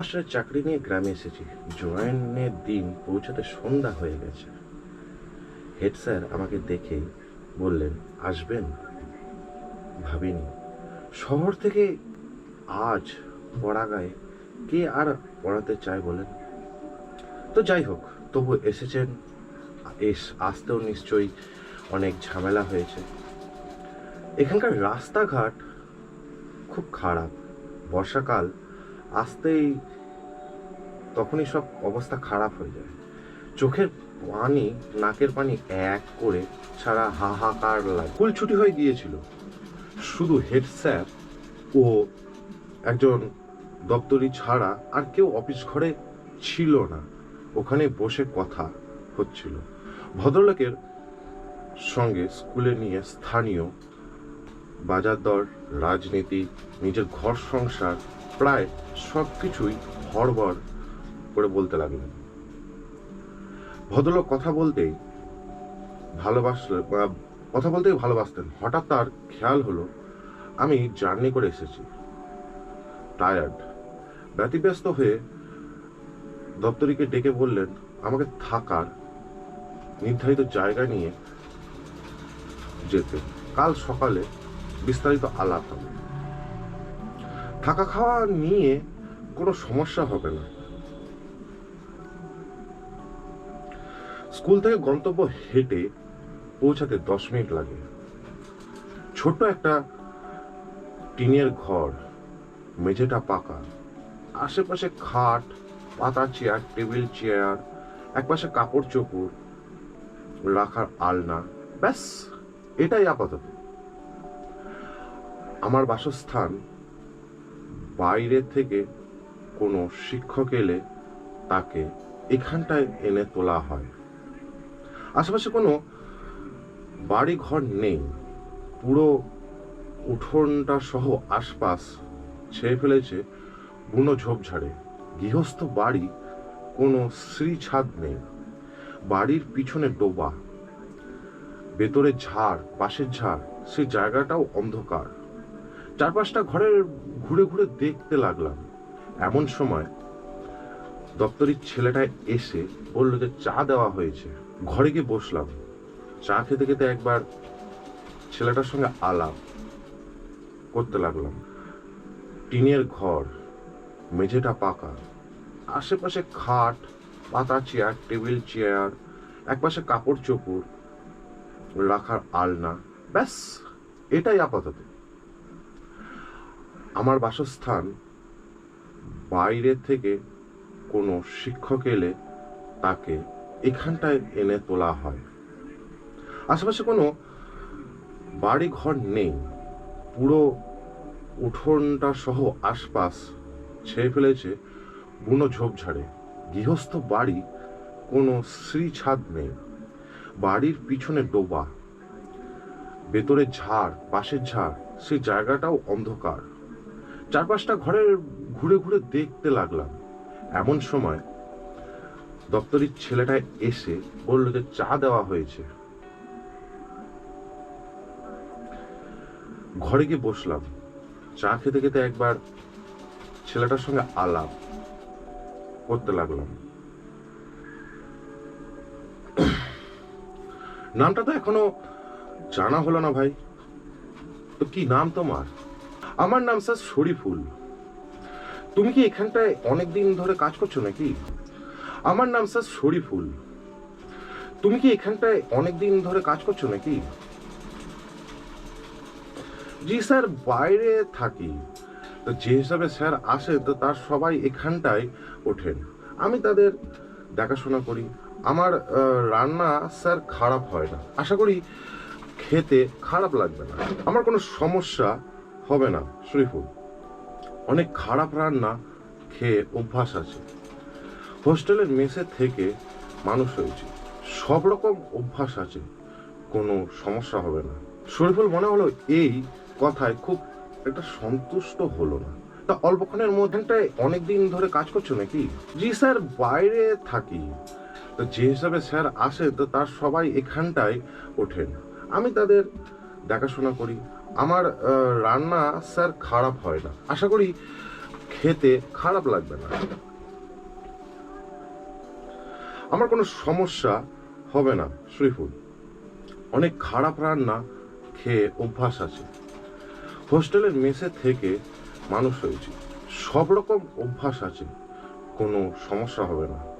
মাস্টারের চাকরি নিয়ে গ্রামে এসেছি। জয়েনের দিন পৌঁছাতে সন্ধ্যা হয়ে গেছে। হেড স্যার আমাকে দেখে বললেন, আসবেন? ভাবিনি শহর থেকে আজ পড়াগায় কে আর পড়াতে চায় বলেন। তো যাই হোক, তবু এসেছেন। আসতেও নিশ্চয়ই অনেক ঝামেলা হয়েছে। এখানকার রাস্তাঘাট খুব খারাপ। বর্ষাকাল আসতেই তখনই সব অবস্থা খারাপ হয়ে যায়। চোখের পানি, নাকের পানি এক করে ছাড়া হাহাকার লাগে। স্কুল ছুটি হয়ে গিয়েছিল। শুধু হেড স্যার ও একজন দপ্তরি ছাড়া আর কেউ অফিস ঘরে ছিল না। ওখানে বসে কথা হচ্ছিল ভদ্রলোকের সঙ্গে। স্কুলে নিয়ে স্থানীয় বাজার দর, রাজনীতি, নিজের ঘর সংসার, প্রায় সব কিছুই হড়বড় করে বলতে লাগলেন। ভদ্রলোক কথা বলতেই ভালোবাসতেন। হঠাৎ তার খেয়াল হলো আমি জার্নি করে এসেছি, টায়ার্ড। ব্যতিব্যস্ত হয়ে দপ্তরিকে ডেকে বললেন আমাকে থাকার নির্ধারিত জায়গা নিয়ে যেতে। কাল সকালে বিস্তারিত আলাপ হবে। থাকা খাওয়া নিয়ে কোনো সমস্যা হবে না। স্কুল থেকে গন্তব্য হেঁটে পৌঁছাতে 10 মিনিট লাগে। ছোট্ট একটা টিনের ঘর, মেঝেটা পাকা, আশেপাশে খাট, পাতা চেয়ার, টেবিল চেয়ার, একপাশে কাপড় চোপড় রাখার আলনা, ব্যাস এটাই আপাতত। আমার বাসস্থান। বাইরে থেকে কোনো শিক্ষক এলে তাকে এখানটায় এনে তোলা হয়। আশেপাশে কোনো বাড়ি ঘর নেই। পুরো উঠোনটা সহ আশপাশ ছেয়ে ফেলেছে বুনো ঝোপঝাড়ে। গৃহস্থ বাড়ি, কোনো শ্রী ছাদ নেই। বাড়ির পিছনে ডোবা, ভেতরে ঝাড়, বাঁশের ঝাড়, সেই জায়গাটাও অন্ধকার। চারপাশটা ঘরের ঘুরে ঘুরে দেখতে লাগলাম। এমন সময় দপ্তরির ছেলেটা এসে বলল যে চা দেওয়া হয়েছে। ঘরে গিয়ে বসলাম। চা খেতে খেতে একবার ছেলেটার সঙ্গে আলাপ করতে লাগলাম। টিনের ঘর, মেঝেটা পাকা, আশেপাশে খাট, পাতা চেয়ার, টেবিল চেয়ার, একপাশে কাপড় চোপড় রাখার আলনা, ব্যাস এটাই আপাতত। আমার বাসস্থান। বাইরে থেকে কোনো শিক্ষক এলে তাকে এখানটায় এনে তোলা হয়। আশেপাশে কোনো বাড়ি ঘর নেই। পুরো উঠোনটা সহ আশপাশ ছেয়ে ফেলেছে বুনো ঝোপঝাড়ে। গৃহস্থ বাড়ি, কোনো শ্রী ছাদ নেই। বাড়ির পিছনে ডোবা, ভেতরে ঝাড়, বাঁশের ঝাড়, সেই জায়গাটাও অন্ধকার। চারপাশটা ঘরের ঘুরে ঘুরে দেখতে লাগলাম। এমন সময় দপ্তরির ছেলেটা এসে বলল যে চা দেওয়া হয়েছে। ঘরে গিয়ে বসলাম। চা খেতে খেতে একবার ছেলেটার সঙ্গে আলাপ করতে লাগলাম। নামটা তো এখনো জানা হলো না ভাই। তো কি নাম তোমার? আমার নাম স্যার শরীফুল। তুমি কি এখানটায় অনেকদিন ধরে কাজ করছো নাকি? আমার নাম স্যার শরীফুল। তুমি কি এখানটায় অনেকদিন ধরে কাজ করছো নাকি? জি স্যার, বাইরে থাকি। তো যে হিসাবে স্যার আসে তো তার সবাই এখানটায় ওঠেন। আমি তাদের দেখাশোনা করি। আমার রান্না স্যার খারাপ হয় না। আশা করি খেতে খারাপ লাগবে না। আমার কোনো সমস্যা হবে না শরীফুল। অনেক খারাপ রান্না খেয়ে অভ্যাস আছে। হোস্টেলের মেসে থেকে মানুষ হয়েছে, সব রকম অভ্যাস আছে, কোনো সমস্যা হবে না। শরীফুল মনে হলো এই কথায় খুব একটা সন্তুষ্ট হলো না। তা অল্পক্ষণের মধ্যেটায় অনেকদিন ধরে কাজ করছো নাকি? জি স্যার, বাইরে থাকি। তো যে হিসাবে স্যার আসে তো তার সবাই এখানটায় ওঠেন। আমি তাদের দেখাশোনা করি। আমার রান্না স্যার খারাপ হয় না। আশা করি খেতে খারাপ লাগবে না। আমার কোনো সমস্যা হবে না শরীফুল। অনেক খারাপ রান্না খেয়ে অভ্যাস আছে। হোস্টেলের মেসে থেকে মানুষ হয়েছি, সব রকম অভ্যাস আছে, কোনো সমস্যা হবে না।